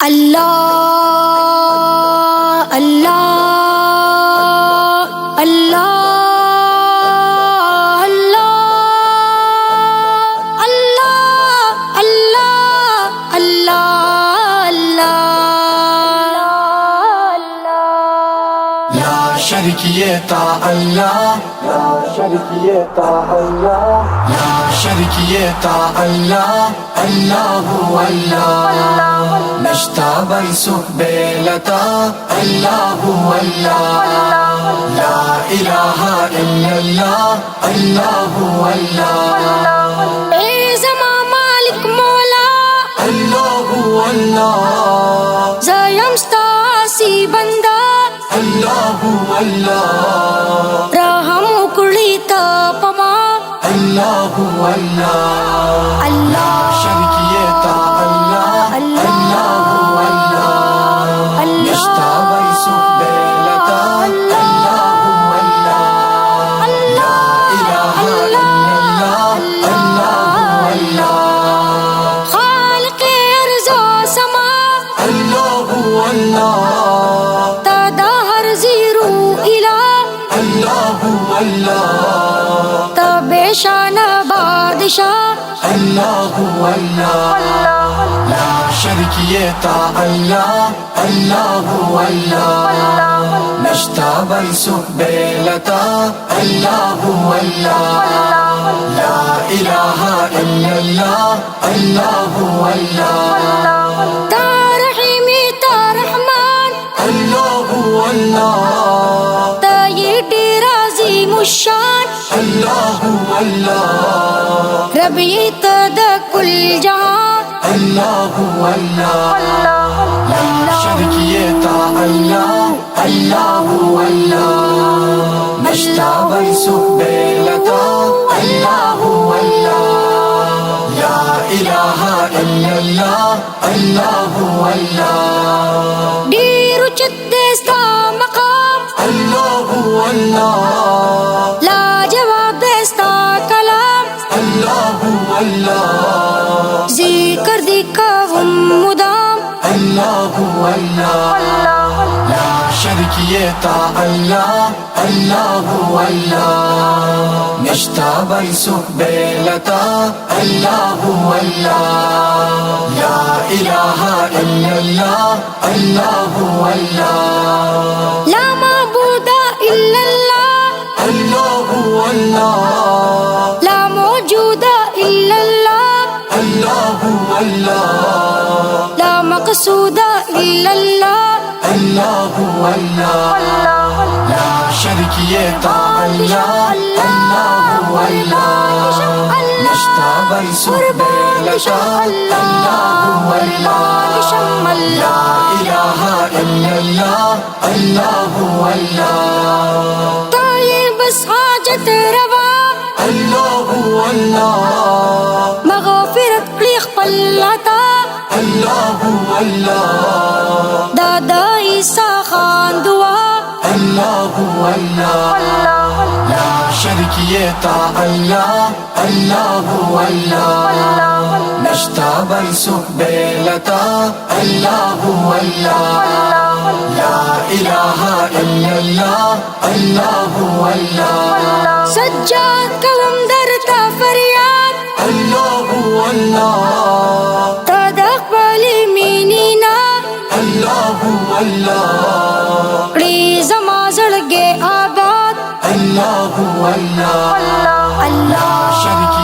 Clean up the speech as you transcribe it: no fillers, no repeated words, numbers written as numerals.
اللہ اللہ اللہ اللہ اللہ اللہ اللہ لا شریک تا اللہ، لا شریک تا اللہ، لا شریک تا اللہ، اللہ اللہ نشتابن سبیلتا اللہ اللہ، لا الہ الا اللہ، اللہ اللہ، اے زمان مالک مولا اللہ اللہ، زیم ستاسی بندہ اللہ اللہ، رحم اکڑی تپما اللہ اللہ، اللہ شریک تا اللہ، اللہ اللہ، نشتابن سبیلتا اللہ اللہ، لا الہ الا اللہ، اللہ اللہ، خالق ارض و سما اللہ اللہ، تدا ہر زیرو الہ اللہ اللہ، تب شان بادشاہ اللہ اللہ، لا شریک تا اللہ، اللہ اللہ، نشتابن سبیلتا اللہ اللہ، لا الہ الا اللہ، اللہ اللہ، تارحمی تارحمان اللہ اللہ، تایٹی رازی مشان اللہ اللہ، ربی تد کل جہاں اللہ اللہ، لا شریک تا اللہ، اللہ اللہ، نشتابن سبیلتا اللہ اللہ، لا الہ الا اللہ، اللہ اللہ، ڈیرو چدستا مقام اللہ اللہ، لا جواب دستا کلام اللہ اللہ، ذکر دکھاؤں مدام اللہ اللہ، لا شریک تا اللہ، اللہ اللہ، نشتابن سبیلتا اللہ اللہ، لا الہ الا اللہ، اللہ اللہ، لا معبود الا اللہ اللہ اللہ، لا موجود الا اللہ اللہ اللہ، لا مقصود الا اللہ اللہ اللہ، لا شریک تا اللہ، اللہ اللہ، نشتابن سبیلتا اللہ اللہ، لا الہ الا اللہ، اللہ اللہ، تائیں بس حاجت روا اللہ اللہ، مغفرت قلیخ پلاتا اللہ اللہ، دادا عیسیٰ خان دعا اللہ اللہ، لا شریک تا اللہ، اللہ اللہ، نشتابن سبیلتا اللہ اللہ، لا الہ الا اللہ، اللہ اللہ، سجاد قوم در تا فریاد اللہ اللہ، تدق بلی مینینا اللہ اللہ، کڑی زما زڑگے آباد اللہ اللہ، اللہ شریک